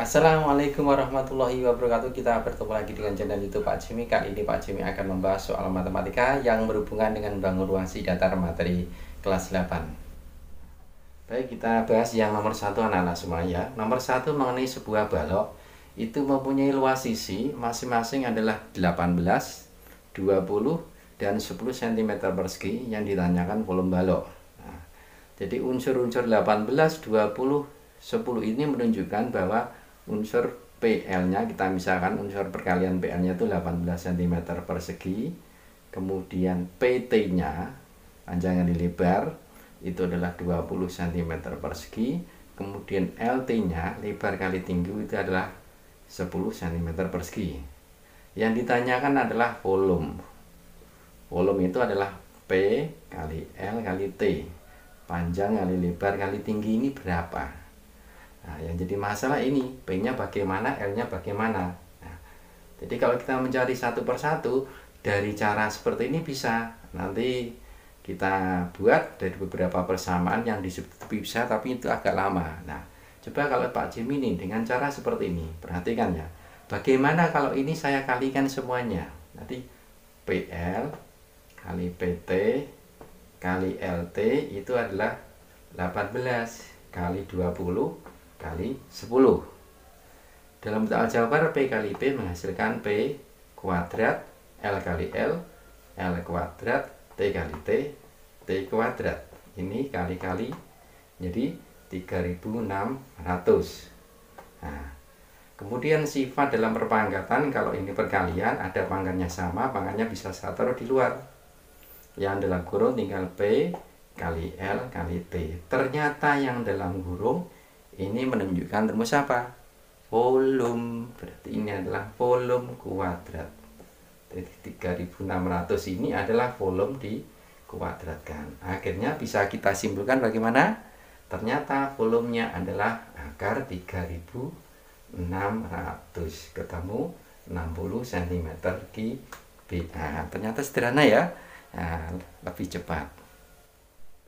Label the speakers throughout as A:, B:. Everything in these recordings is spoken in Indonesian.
A: Assalamualaikum warahmatullahi wabarakatuh. Kita bertemu lagi dengan channel YouTube Pak Jimmy. Kali ini Pak Jimmy akan membahas soal matematika yang berhubungan dengan bangun ruang datar materi kelas 8. Baik, kita bahas yang nomor 1 anak-anak semua ya. Nomor 1 mengenai sebuah balok itu mempunyai luas sisi masing-masing adalah 18, 20, dan 10 cm persegi yang ditanyakan volume balok. Nah, jadi unsur-unsur 18, 20, 10 ini menunjukkan bahwa unsur PL-nya, kita misalkan unsur perkalian PL-nya itu 18 cm persegi, kemudian PT-nya, panjang kali lebar, itu adalah 20 cm persegi, kemudian LT-nya, lebar kali tinggi, itu adalah 10 cm persegi. Yang ditanyakan adalah volume. Volume itu adalah P kali L kali T. Panjang kali lebar kali tinggi ini berapa? Nah, yang jadi masalah ini, P-nya bagaimana, L-nya bagaimana. Nah, jadi kalau kita mencari satu persatu, dari cara seperti ini bisa. Nanti kita buat dari beberapa persamaan yang disebut bisa, tapi itu agak lama. Nah, coba kalau Pak Jimmy ini dengan cara seperti ini, perhatikan ya. Bagaimana kalau ini saya kalikan semuanya? Nanti PL kali PT kali LT itu adalah 18 kali 20 kali 10. Dalam bentuk aljabar P kali P menghasilkan P kuadrat, L kali L, L kuadrat, T kali T, T kuadrat. Ini kali-kali jadi 3600. Nah, kemudian sifat dalam perpanggatan, kalau ini perkalian ada pangkatnya sama, pangkatnya bisa saya taruh di luar. Yang dalam kurung tinggal P kali L kali T. Ternyata yang dalam kurung ini menunjukkan rumus apa? Volume. Berarti ini adalah volume kuadrat. Jadi 3600 ini adalah volume dikuadratkan. Akhirnya bisa kita simpulkan bagaimana? Ternyata volumenya adalah akar 3600. Ketemu 60 cm KIBA. Ternyata sederhana ya. Nah, lebih cepat.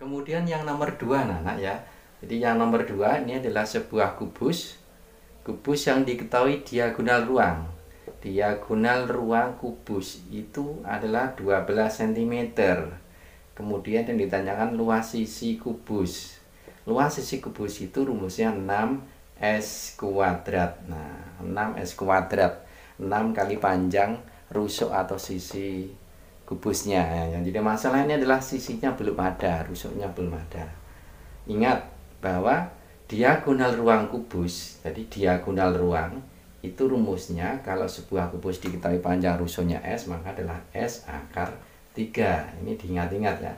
A: Kemudian yang nomor 2 anak ya. Jadi yang nomor 2 ini adalah sebuah kubus. Kubus yang diketahui diagonal ruang. Diagonal ruang kubus itu adalah 12 cm. Kemudian yang ditanyakan luas sisi kubus. Luas sisi kubus itu rumusnya 6S kuadrat. Nah, 6S kuadrat. 6 kali panjang rusuk atau sisi kubusnya. Yang jadi masalah ini adalah sisinya belum ada, rusuknya belum ada. Ingat bahwa diagonal ruang kubus, jadi diagonal ruang itu rumusnya kalau sebuah kubus diketahui panjang rusuknya S, maka adalah S akar 3. Ini diingat-ingat ya.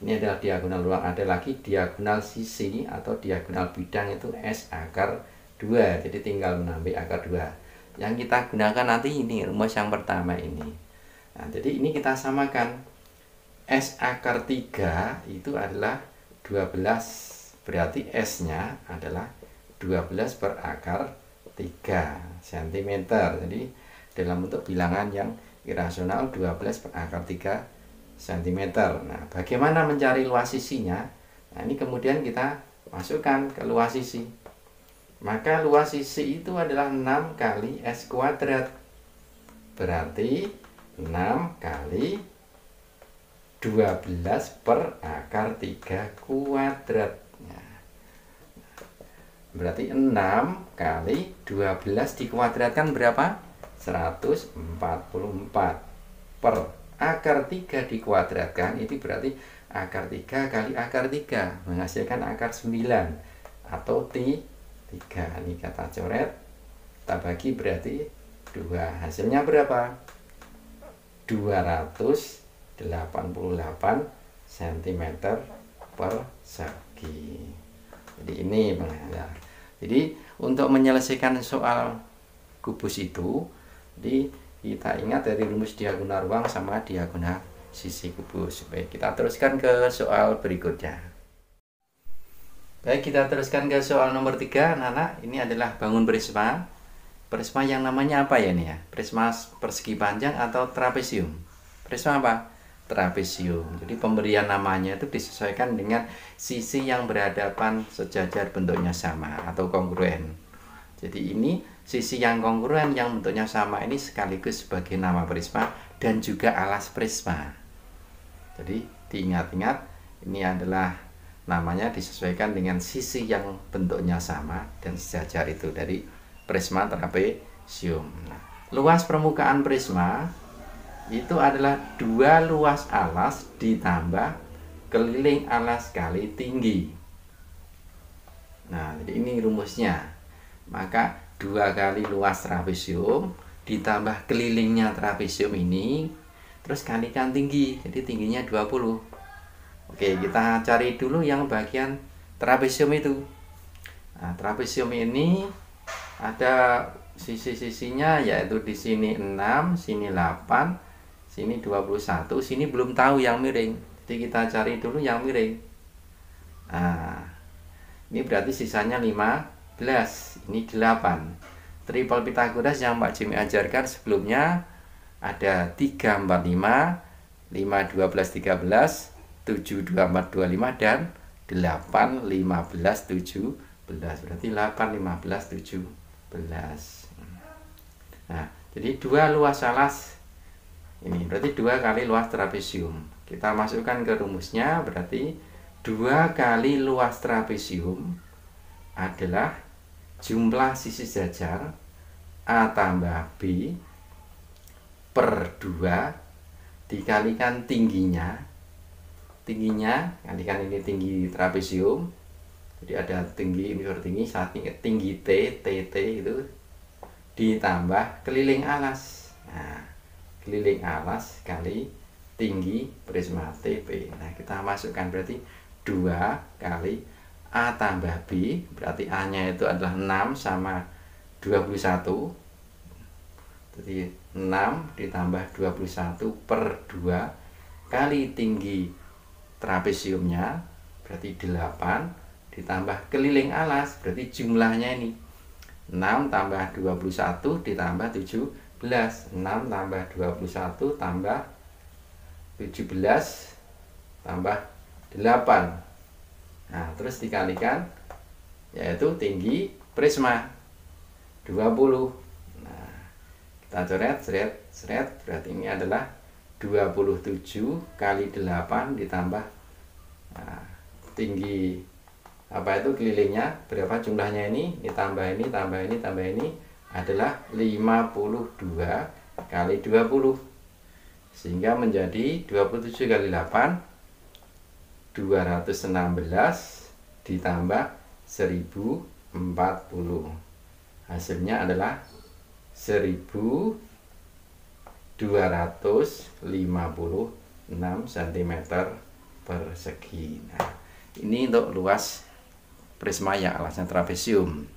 A: Ini adalah diagonal ruang. Ada lagi diagonal sisi atau diagonal bidang itu S akar 2. Jadi tinggal menambah akar 2. Yang kita gunakan nanti ini rumus yang pertama ini. Nah, jadi ini kita samakan. S akar 3 itu adalah 12. Berarti S-nya adalah 12 per akar 3 cm. Jadi dalam bentuk bilangan yang irasional 12 per akar 3 cm. Nah, bagaimana mencari luas sisinya? Nah, ini kemudian kita masukkan ke luas sisi. Maka luas sisi itu adalah 6 kali S kuadrat. Berarti 6 kali 12 per akar 3 kuadrat. Berarti 6 kali 12 dikuadratkan berapa? 144 per akar 3 dikuadratkan itu berarti akar 3 kali akar 3 menghasilkan akar 9 atau T3. Ini kata coret, kita bagi berarti 2. Hasilnya berapa? 288 cm persegi. Jadi ini ya. Jadi untuk menyelesaikan soal kubus itu, jadi kita ingat dari rumus diagonal ruang sama diagonal sisi kubus. Baik, kita teruskan ke soal berikutnya. Baik, kita teruskan ke soal nomor 3 anak-anak. Ini adalah bangun prisma. Prisma yang namanya apa ya nih ya? Prisma persegi panjang atau trapesium? Prisma apa? Trapesium. Jadi pemberian namanya itu disesuaikan dengan sisi yang berhadapan sejajar bentuknya sama atau kongruen. Jadi ini sisi yang kongruen yang bentuknya sama ini sekaligus sebagai nama prisma dan juga alas prisma. Jadi diingat-ingat, ini adalah namanya disesuaikan dengan sisi yang bentuknya sama dan sejajar itu dari prisma trapesium. Nah, luas permukaan prisma itu adalah 2 luas alas ditambah keliling alas kali tinggi. Nah, jadi ini rumusnya. Maka 2 kali luas trapesium ditambah kelilingnya trapesium ini, terus kalikan tinggi, jadi tingginya 20. Oke, kita cari dulu yang bagian trapesium itu. Nah, trapesium ini ada sisi-sisinya, yaitu di sini 6, sini 8, sini 21, sini belum tahu yang miring. Jadi kita cari dulu yang miring. Nah, ini berarti sisanya 15, ini 8. Triple Pythagoras yang Pak Jimmy ajarkan sebelumnya ada 3, 4, 5, 5, 12, 13, 7, 2, 4, 25, dan 8, 15, 17. Berarti 8, 15, 17. Nah, jadi 2 luas alas ini berarti 2 kali luas trapesium. Kita masukkan ke rumusnya, berarti 2 kali luas trapesium adalah jumlah sisi jajar A tambah B per 2 dikalikan tingginya kalikan ini tinggi trapesium, jadi ada tinggi, ini tinggi, tinggi TT itu ditambah keliling alas. Nah, keliling alas kali tinggi prisma TP. Nah, kita masukkan berarti 2 kali A tambah B, berarti A nya itu adalah 6 sama 21, jadi 6 ditambah 21 per 2 kali tinggi trapesiumnya, berarti 8, ditambah keliling alas, berarti jumlahnya ini 6 tambah 21 ditambah 17, 6 tambah 21 tambah 17 tambah 8. Nah, terus dikalikan, yaitu tinggi prisma 20. Nah, kita coret, seret, berarti ini adalah 27 kali 8 ditambah tinggi apa itu kelilingnya berapa jumlahnya ini tambah ini adalah 52 kali 20, sehingga menjadi 27 kali 8 216 ditambah 1040, hasilnya adalah 1256 cm persegi. Nah, ini untuk luas prisma yang alasnya trapesium.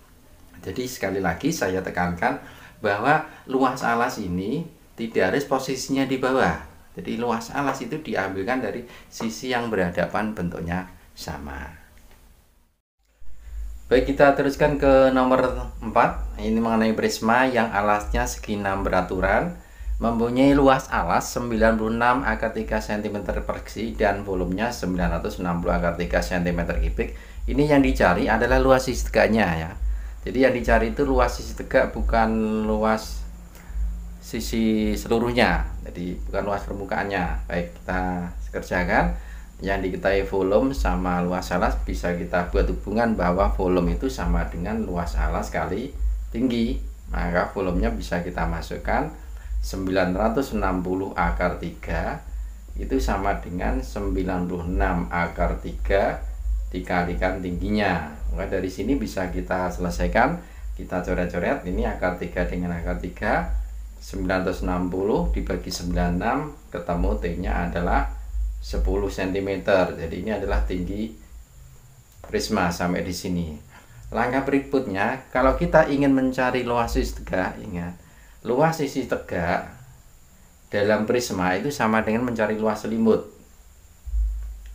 A: Jadi sekali lagi saya tekankan bahwa luas alas ini tidak harus posisinya di bawah. Jadi luas alas itu diambilkan dari sisi yang berhadapan, bentuknya sama. Baik, kita teruskan ke nomor 4. Ini mengenai prisma yang alasnya segi 6 beraturan, mempunyai luas alas 96 akar 3 cm persegi dan volumenya 960 akar 3 cm kubik. Ini yang dicari adalah luas sisi tegaknya ya. Jadi yang dicari itu luas sisi tegak, bukan luas sisi seluruhnya. Jadi bukan luas permukaannya. Baik, kita kerjakan. Yang diketahui volume sama luas alas bisa kita buat hubungan bahwa volume itu sama dengan luas alas kali tinggi. Maka volumenya bisa kita masukkan 960 akar 3 itu sama dengan 96 akar 3 dikalikan tingginya. Maka dari sini bisa kita selesaikan. Kita coret-coret, ini akar 3 dengan akar 3, 960 dibagi 96, ketemu T nya adalah 10 cm. Jadi ini adalah tinggi prisma sampai di sini. Langkah berikutnya, kalau kita ingin mencari luas sisi tegak, ingat, luas sisi tegak dalam prisma itu sama dengan mencari luas selimut.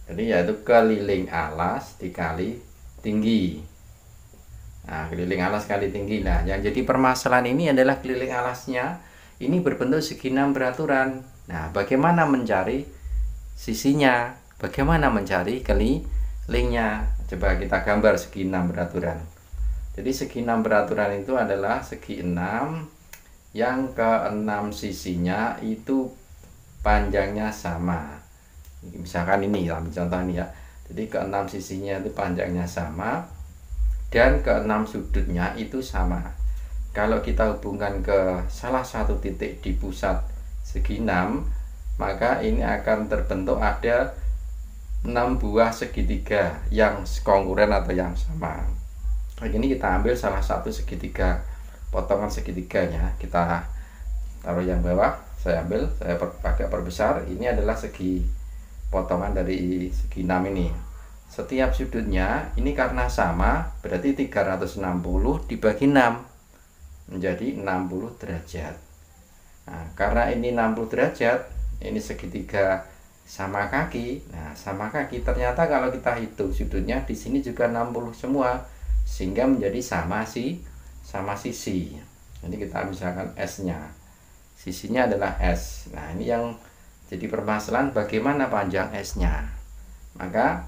A: Jadi yaitu keliling alas dikali tinggi. Nah, keliling alas kali tinggi. Nah, yang jadi permasalahan ini adalah keliling alasnya ini berbentuk segi 6 beraturan. Nah, bagaimana mencari sisinya? Bagaimana mencari kelilingnya? Coba kita gambar segi 6 beraturan. Jadi segi 6 beraturan itu adalah segi 6 yang ke-6 sisinya itu panjangnya sama. Misalkan ini contoh ini ya. Jadi ke-6 sisinya itu panjangnya sama dan ke-6 sudutnya itu sama. Kalau kita hubungkan ke salah satu titik di pusat segi 6, maka ini akan terbentuk ada 6 buah segitiga yang kongruent atau yang sama. Ini kita ambil salah satu segitiga, potongan segitiganya kita taruh yang bawah. Saya pakai perbesar. Ini adalah segi potongan dari segi 6 ini. Setiap sudutnya ini karena sama, berarti 360 dibagi 6 menjadi 60 derajat. Nah, karena ini 60 derajat, ini segitiga sama kaki. Nah, sama kaki ternyata kalau kita hitung sudutnya di sini juga 60 semua, sehingga menjadi sama sisi. Ini kita misalkan S-nya. Sisinya adalah S. Nah, ini yang jadi permasalahan, bagaimana panjang S-nya. Maka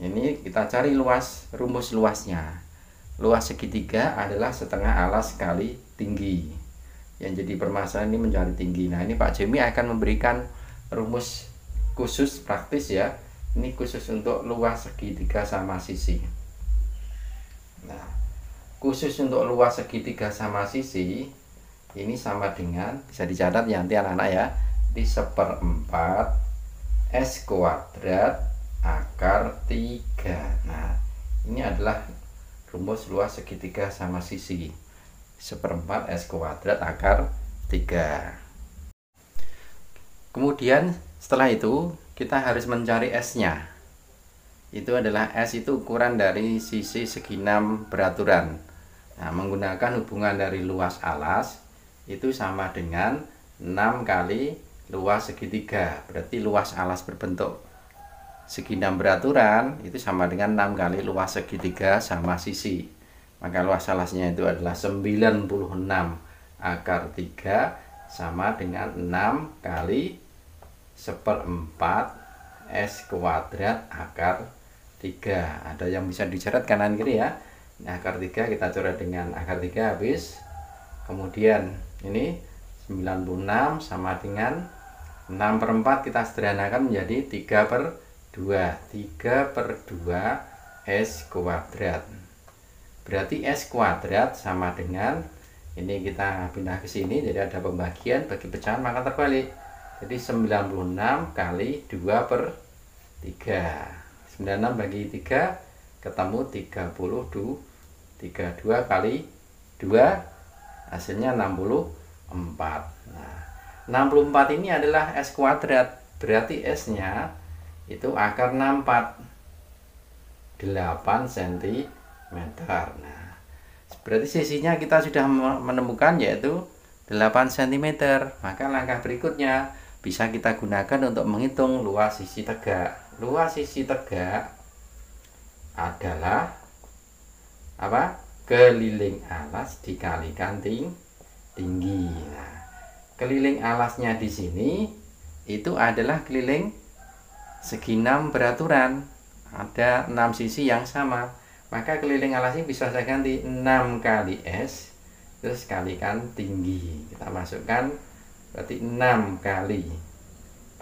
A: ini kita cari rumus luasnya. Luas segitiga adalah setengah alas kali tinggi. Yang jadi permasalahan ini mencari tinggi. Nah, ini Pak Jemi akan memberikan rumus khusus praktis ya. Ini khusus untuk luas segitiga sama sisi. Nah, khusus untuk luas segitiga sama sisi ini sama dengan, bisa dicatat ya nanti anak-anak ya, di 1/4 S kuadrat akar 3. Nah, ini adalah rumus luas segitiga sama sisi, 1/4 S kuadrat akar 3. Kemudian setelah itu kita harus mencari S-nya. Itu adalah S itu ukuran dari sisi segi 6 beraturan. Nah, menggunakan hubungan dari luas alas itu sama dengan 6 kali luas segitiga. Berarti luas alas berbentuk segi 6 beraturan itu sama dengan 6 kali luas segitiga sama sisi. Maka luas alasnya itu adalah 96 akar 3 sama dengan 6 kali 1/4 S kuadrat akar 3. Ada yang bisa dicoret kanan kiri ya. Nah, akar 3 kita coret dengan akar 3 habis. Kemudian ini 96 sama dengan 6/4 kita sederhanakan menjadi 3/2. 3/2 S kuadrat. Berarti S kuadrat sama dengan, ini kita pindah ke sini, jadi ada pembagian, bagi pecahan maka terbalik. Jadi 96 kali 2/3. 96 bagi 3 ketemu 32. 32 kali 2 hasilnya 64. Nah, 64 ini adalah S kuadrat. Berarti S-nya itu akar 64, 8 cm. Nah, berarti sisinya kita sudah menemukan yaitu 8 cm. Maka langkah berikutnya bisa kita gunakan untuk menghitung luas sisi tegak. Luas sisi tegak adalah apa? Keliling alas dikalikan tinggi. Nah, keliling alasnya di sini itu adalah keliling segi 6 beraturan. Ada 6 sisi yang sama. Maka keliling alas ini bisa saya ganti 6 kali S terus kalikan tinggi. Kita masukkan berarti 6 kali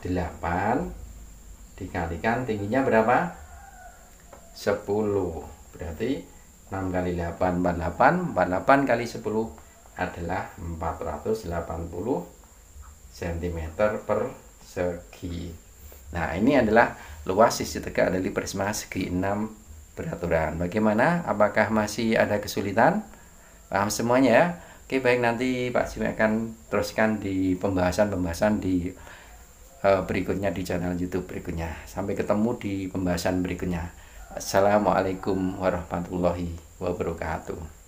A: 8 dikalikan tingginya berapa? 10. Berarti 6 kali 8 48. 48 kali 10 adalah 480 cm persegi. Nah, ini adalah luas sisi tegak dari prisma segi 6 beraturan. Bagaimana? Apakah masih ada kesulitan? Paham semuanya ya? Oke, baik, nanti Pak Jimi akan teruskan di pembahasan di berikutnya di channel YouTube berikutnya. Sampai ketemu di pembahasan berikutnya. Assalamualaikum warahmatullahi wabarakatuh.